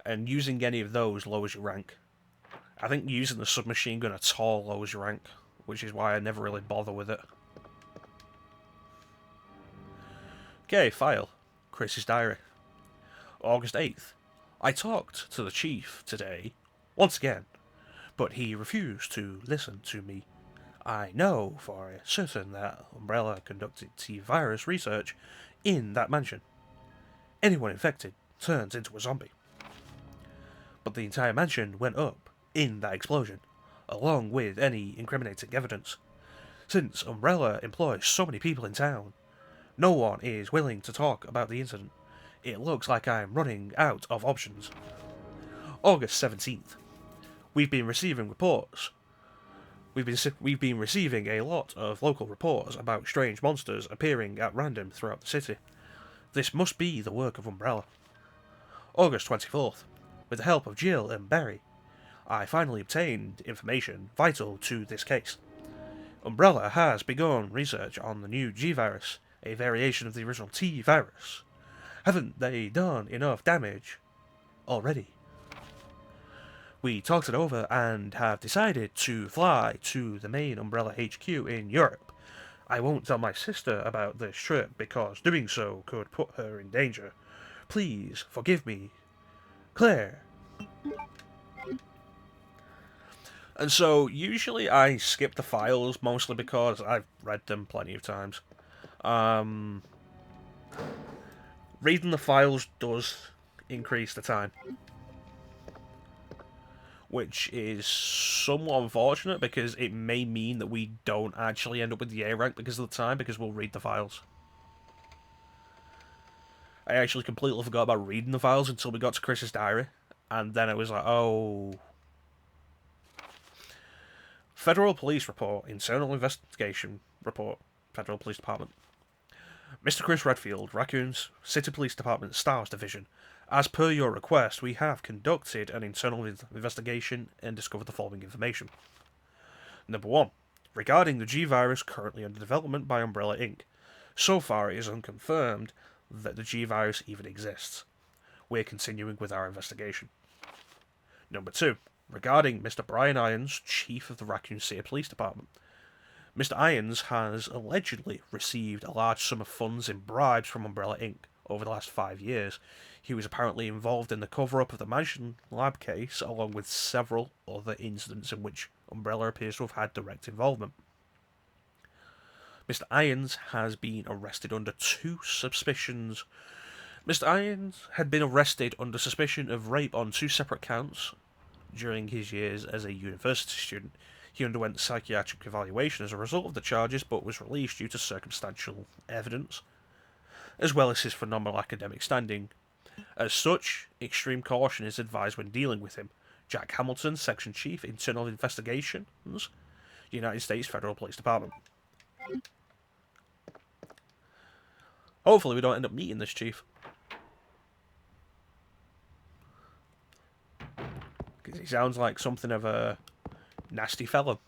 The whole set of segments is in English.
and using any of those lowers your rank. I think using the submachine gun at all lowers your rank, which is why I never really bother with it. Okay, file. Chris's diary. August 8th. I talked to the chief today, once again, but he refused to listen to me. I know for certain that Umbrella conducted T-virus research in that mansion. Anyone infected turns into a zombie. But the entire mansion went up in that explosion, along with any incriminating evidence. Since Umbrella employs so many people in town, no one is willing to talk about the incident. It looks like I'm running out of options. August 17th. We've been receiving reports. We've been receiving a lot of local reports about strange monsters appearing at random throughout the city. This must be the work of Umbrella. August 24th. With the help of Jill and Barry, I finally obtained information vital to this case. Umbrella has begun research on the new G-virus, a variation of the original T-virus. Haven't they done enough damage already? We talked it over and have decided to fly to the main Umbrella HQ in Europe. I won't tell my sister about this trip because doing so could put her in danger. Please forgive me, Claire. And so, usually I skip the files, mostly because I've read them plenty of times. Reading the files does increase the time, which is somewhat unfortunate because it may mean that we don't actually end up with the A rank because of the time, because we'll read the files. I actually completely forgot about reading the files until we got to Chris's diary, and then it was like, oh. Federal Police Report, Internal Investigation Report, Federal Police Department. Mr. Chris Redfield, Raccoons, City Police Department, Stars Division. As per your request, we have conducted an internal investigation and discovered the following information. Number 1. Regarding the G-Virus currently under development by Umbrella Inc. So far it is unconfirmed that the G-Virus even exists. We're continuing with our investigation. Number 2. Regarding Mr. Brian Irons, Chief of the Raccoon City Police Department. Mr. Irons has allegedly received a large sum of funds in bribes from Umbrella Inc. over the last 5 years. He was apparently involved in the cover-up of the Mansion Lab case, along with several other incidents in which Umbrella appears to have had direct involvement. Mr. Irons has been arrested under two suspicions. Mr. Irons had been arrested under suspicion of rape on 2 separate counts during his years as a university student. He underwent psychiatric evaluation as a result of the charges, but was released due to circumstantial evidence, as well as his phenomenal academic standing. As such, extreme caution is advised when dealing with him. Jack Hamilton, Section Chief, Internal Investigations, United States Federal Police Department. Hopefully we don't end up meeting this chief, because he sounds like something of a nasty fellow.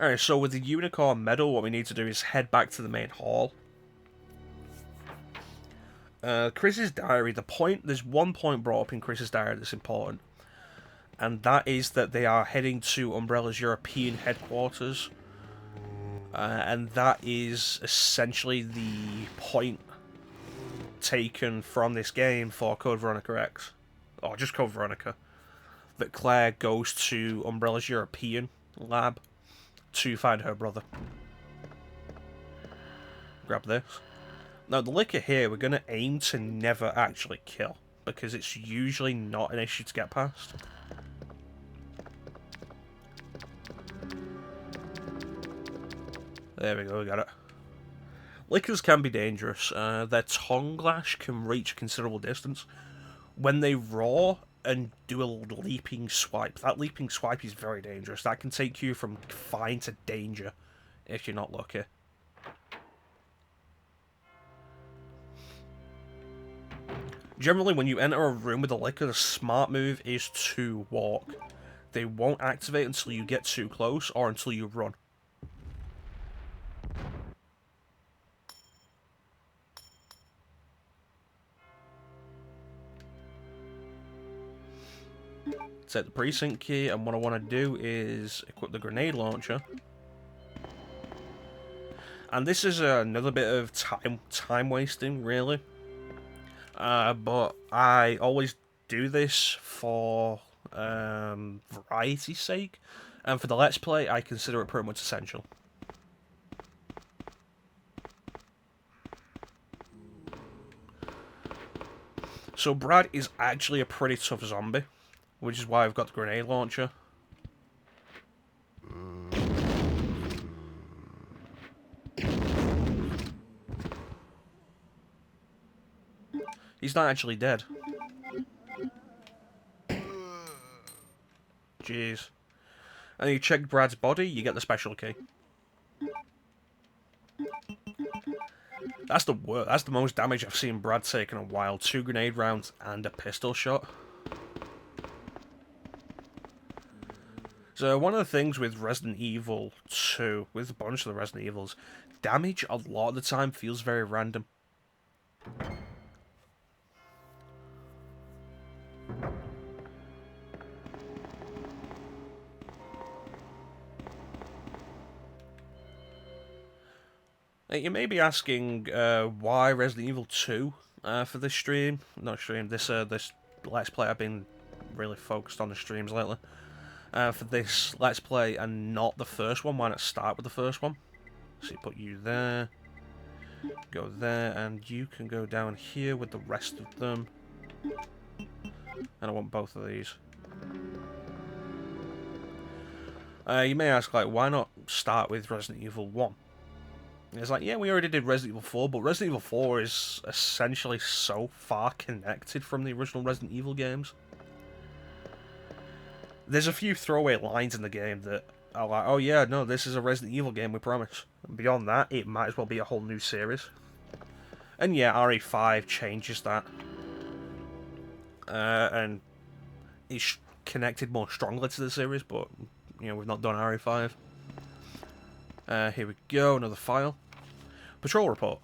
Alright, so with the Unicorn Medal, what we need to do is head back to the main hall. Chris's diary, there's one point brought up in Chris's diary that's important, and that is that they are heading to Umbrella's European headquarters, and that is essentially the point taken from this game for Code Veronica X, or just Code Veronica, that Claire goes to Umbrella's European lab to find her brother. Grab this. Now, the liquor here, we're going to aim to never actually kill, because it's usually not an issue to get past. There we go, we got it. Liquors can be dangerous. Their tongue lash can reach a considerable distance. When they roar, and do a leaping swipe. That leaping swipe is very dangerous. That can take you from fine to danger if you're not lucky. Generally, when you enter a room with a licker, the smart move is to walk. They won't activate until you get too close or until you run. Take the precinct key, and what I want to do is equip the grenade launcher. And this is another bit of time wasting, really. But I always do this for variety's sake, and for the Let's Play, I consider it pretty much essential. So Brad is actually a pretty tough zombie, which is why I've got the grenade launcher. He's not actually dead. Jeez. And you check Brad's body, you get the special key. That's the most damage I've seen Brad take in a while. 2 grenade rounds and a pistol shot. So one of the things with Resident Evil 2, with a bunch of the Resident Evils, damage a lot of the time feels very random. You may be asking why Resident Evil 2 for this stream. Not stream, this Let's Play. I've been really focused on the streams lately. For this Let's Play and not the first one. Why not start with the first one? So you put you there, go there, and you can go down here with the rest of them. And I want both of these. You may ask, like, why not start with Resident Evil 1? It's like, yeah, we already did Resident Evil 4, but Resident Evil 4 is essentially so far connected from the original Resident Evil games. There's a few throwaway lines in the game that are like, oh yeah, no, this is a Resident Evil game, we promise. And beyond that, it might as well be a whole new series. And yeah, RE5 changes that. And it's connected more strongly to the series, but, you know, we've not done RE5. Here we go, another file. Patrol report.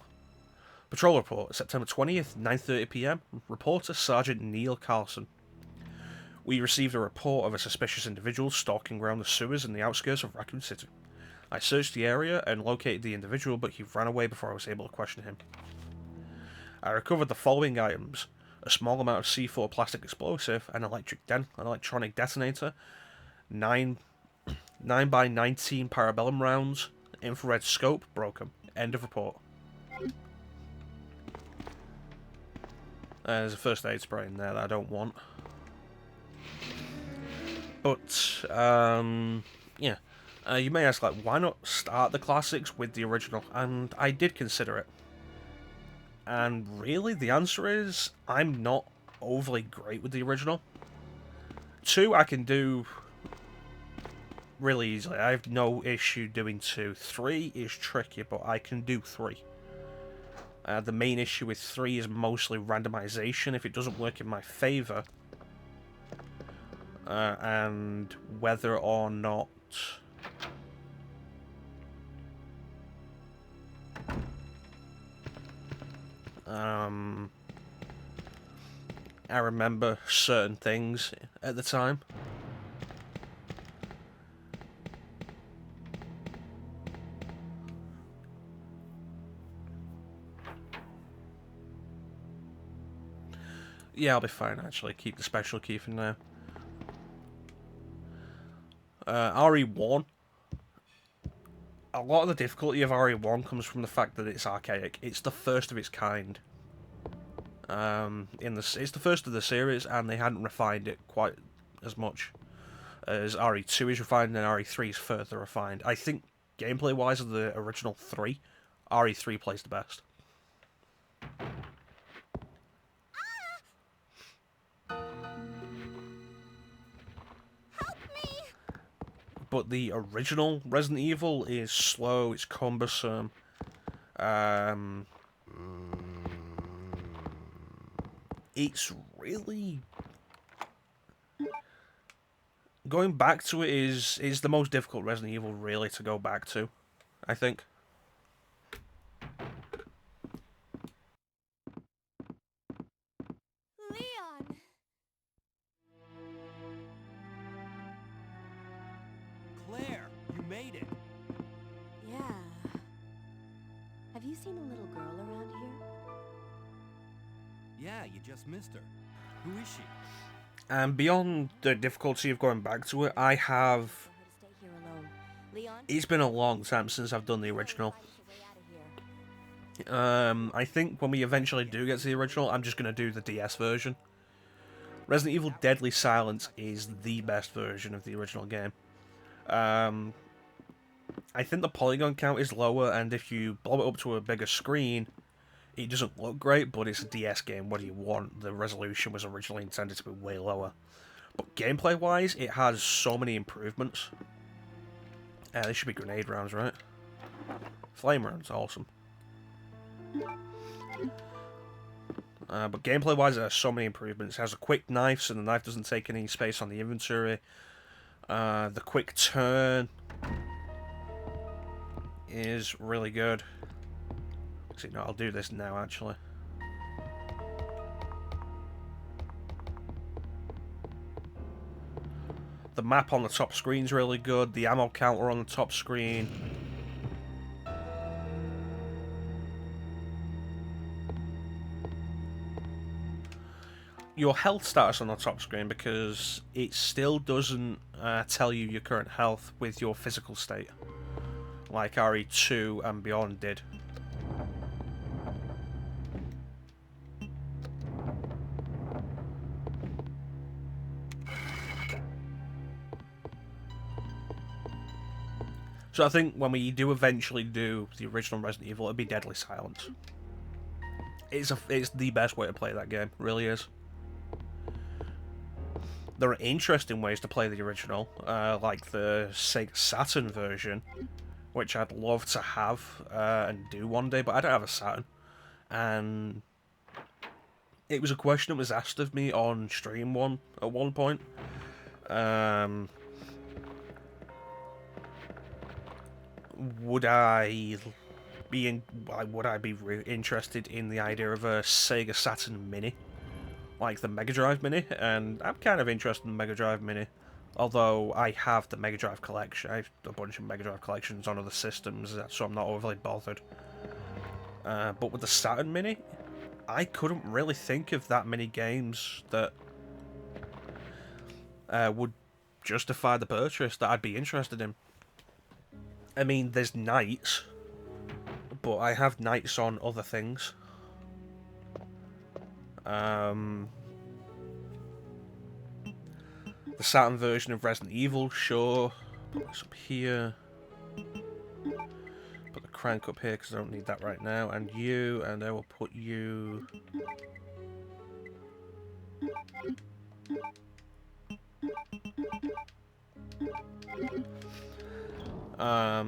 Patrol report, September 20th, 9:30 PM. Reporter Sergeant Neil Carlson. We received a report of a suspicious individual stalking around the sewers in the outskirts of Raccoon City. I searched the area and located the individual, but he ran away before I was able to question him. I recovered the following items: a small amount of C4 plastic explosive, an electronic detonator, 9x19 parabellum rounds, infrared scope, broken. End of report. There's a first aid spray in there that I don't want. But, yeah. You may ask, like, why not start the classics with the original? And I did consider it. And really, the answer is, I'm not overly great with the original. 2, I can do really easily. I have no issue doing 2. 3 is tricky, but I can do 3. The main issue with 3 is mostly randomization. If it doesn't work in my favour, and whether or not I remember certain things at the time. Yeah, I'll be fine, actually. Keep the special key for now. RE1. A lot of the difficulty of RE1 comes from the fact that it's archaic. It's the first of its kind. It's the first of the series, and they hadn't refined it quite as much as RE2 is refined, and RE3 is further refined. I think, gameplay-wise, of the original 3, RE3 plays the best. but the original Resident Evil is slow, it's cumbersome. It's really... Going back to it is the most difficult Resident Evil, really, to go back to, I think. Leon! Claire, you made it. Yeah. Have you seen a little girl around here? Yeah, you just missed her. Who is she? And beyond the difficulty of going back to it, I have... For her to stay here alone. Leon? It's been a long time since I've done the original. Find us a way out of here. I think when we eventually do get to the original, I'm just going to do the DS version. Resident Evil Deadly Silence is the best version of the original game. I think the polygon count is lower, and if you blow it up to a bigger screen, it doesn't look great, but it's a DS game. What do you want? The resolution was originally intended to be way lower. But gameplay-wise, it has so many improvements. This should be grenade rounds, right? Flame rounds, awesome. But gameplay-wise, it has so many improvements. It has a quick knife, so the knife doesn't take any space on the inventory. The quick turn is really good. See, no, I'll do this now, actually. The map on the top screen is really good. The ammo counter on the top screen. Your health status on the top screen, because it still doesn't tell you your current health with your physical state, like RE2 and Beyond did. So I think when we do eventually do the original Resident Evil, it'll be Deadly Silence. It's the best way to play that game, really is. There are interesting ways to play the original, like the Sega Saturn version, which I'd love to have and do one day, but I don't have a Saturn. And it was a question that was asked of me on stream at one point. Would I be interested in the idea of a Sega Saturn Mini, like the Mega Drive Mini? And I'm kind of interested in the Mega Drive Mini, although I have the Mega Drive collection. I have a bunch of Mega Drive collections on other systems, so I'm not overly bothered. But with the Saturn Mini, I couldn't really think of that many games that would justify the purchase that I'd be interested in. I mean, there's Knights, but I have Knights on other things. The Saturn version of Resident Evil, sure. Put this up here. Put the crank up here because I don't need that right now. And you, and I will put you...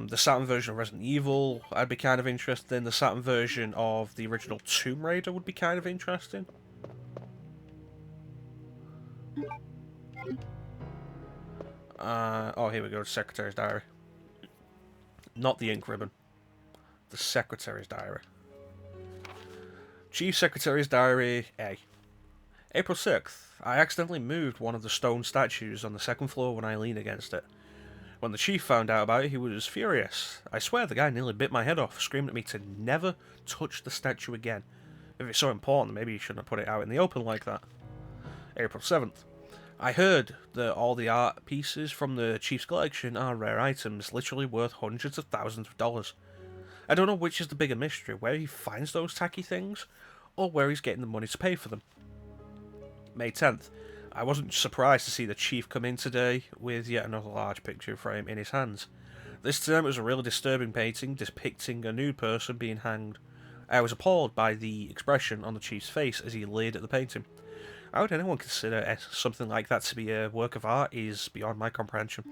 the Saturn version of Resident Evil, I'd be kind of interested in. The Saturn version of the original Tomb Raider would be kind of interesting. Oh, here we go, Secretary's Diary. Not the ink ribbon. The Secretary's Diary. Chief Secretary's Diary A. April 6th. I accidentally moved one of the stone statues on the second floor when I leaned against it. When the chief found out about it, he was furious. I swear the guy nearly bit my head off, screaming at me to never touch the statue again. If it's so important, maybe you shouldn't have put it out in the open like that. April 7th. I heard that all the art pieces from the chief's collection are rare items, literally worth hundreds of thousands of dollars. I don't know which is the bigger mystery, where he finds those tacky things, or where he's getting the money to pay for them. May 10th. I wasn't surprised to see the chief come in today with yet another large picture frame in his hands. This time it was a really disturbing painting depicting a nude person being hanged. I was appalled by the expression on the chief's face as he leered at the painting. How would anyone consider something like that to be a work of art is beyond my comprehension.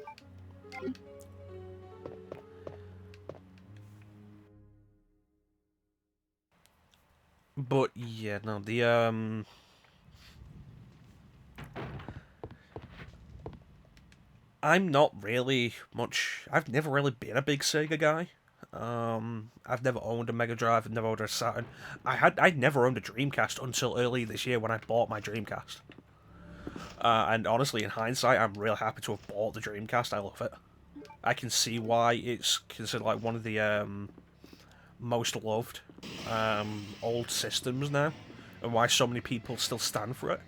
But yeah, no, I'm not really much. I've never really been a big Sega guy. I've never owned a Mega Drive. I've never owned a Saturn. I'd never owned a Dreamcast until early this year when I bought my Dreamcast. And honestly, in hindsight, I'm real happy to have bought the Dreamcast. I love it. I can see why it's considered like one of the most loved old systems now, and why so many people still stand for it.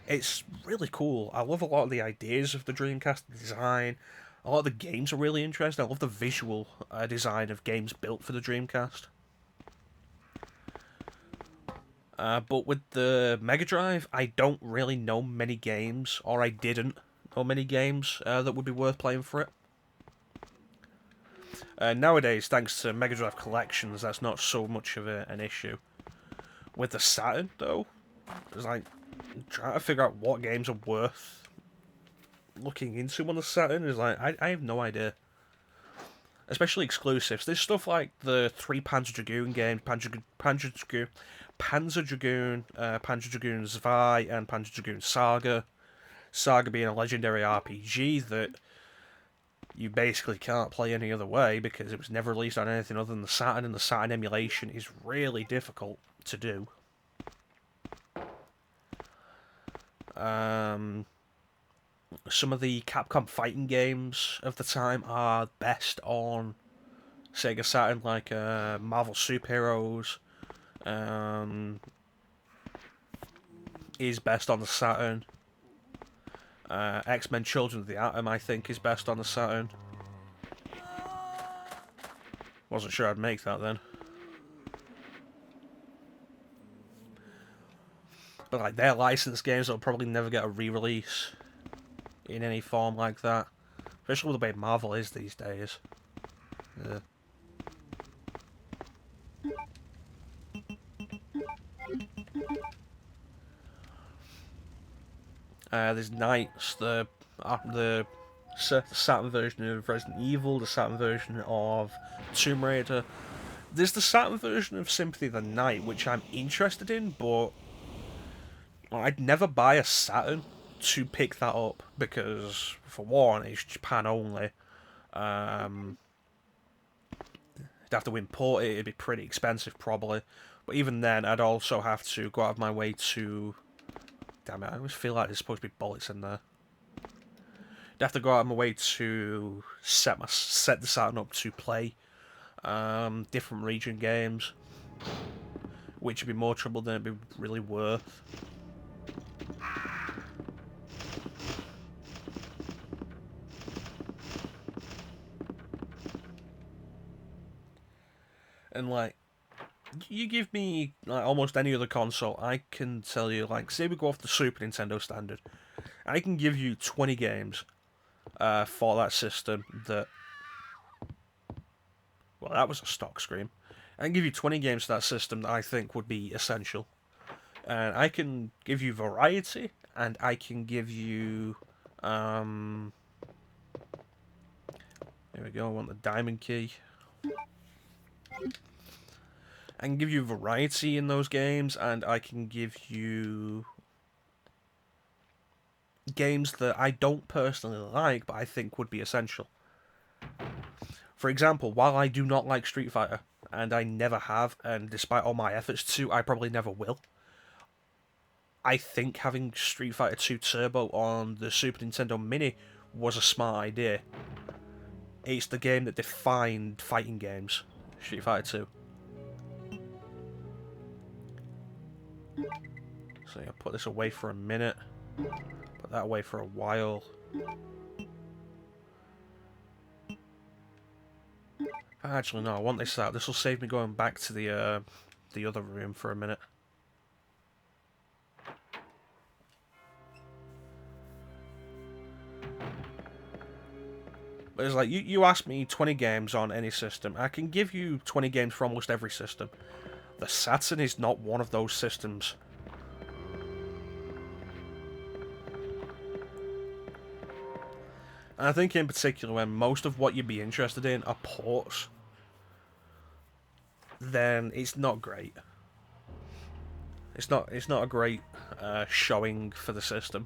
It's really cool. I love a lot of the ideas of the Dreamcast design. A lot of the games are really interesting. I love the visual design of games built for the Dreamcast. But with the Mega Drive, I don't really know many games, or I didn't know many games that would be worth playing for it. Nowadays, thanks to Mega Drive collections, that's not so much of an issue. With the Saturn, though, it's like trying to figure out what games are worth looking into on the Saturn is like I have no idea. Especially exclusives. There's stuff like the 3 Panzer Dragoon games, Panzer Dragoon, Panzer Dragoon Zwei, and Panzer Dragoon Saga. Saga being a legendary RPG that you basically can't play any other way because it was never released on anything other than the Saturn, and the Saturn emulation is really difficult to do. Some of the Capcom fighting games of the time are best on Sega Saturn, like Marvel Super Heroes is best on the Saturn. X-Men Children of the Atom, I think, is best on the Saturn. Wasn't sure I'd make that then. But like, they're licensed games that will probably never get a re-release in any form like that. Especially with the way Marvel is these days. Yeah. There's Knights, the Saturn version of Resident Evil, the Saturn version of Tomb Raider. There's the Saturn version of Sympathy of the Night, which I'm interested in, but I'd never buy a Saturn to pick that up because, for one, it's Japan only. You'd have to import it, it'd be pretty expensive probably. But even then, I'd also have to go out of my way to... Damn it, I always feel like there's supposed to be bullets in there. I'd have to go out of my way to set the Saturn up to play different region games, which would be more trouble than it'd be really worth. And like, you give me like almost any other console, I can tell you, like, say we go off the Super Nintendo standard, I can give you 20 games for that system that... Well, that was a stock scream. I can give you 20 games for that system that I think would be essential. And I can give you variety, and I can give you... There we go, I want the diamond key. I can give you variety in those games, and I can give you games that I don't personally like, but I think would be essential. For example, while I do not like Street Fighter, and I never have, and despite all my efforts to, I probably never will, I think having Street Fighter 2 Turbo on the Super Nintendo Mini was a smart idea. It's the game that defined fighting games, Street Fighter 2. So yeah, put this away for a minute. Put that away for a while. Actually, no, I want this out. This will save me going back to the other room for a minute. But it's like, you ask me 20 games on any system. I can give you 20 games for almost every system. The Saturn is not one of those systems. And I think in particular when most of what you'd be interested in are ports, then it's not great. It's not a great showing for the system.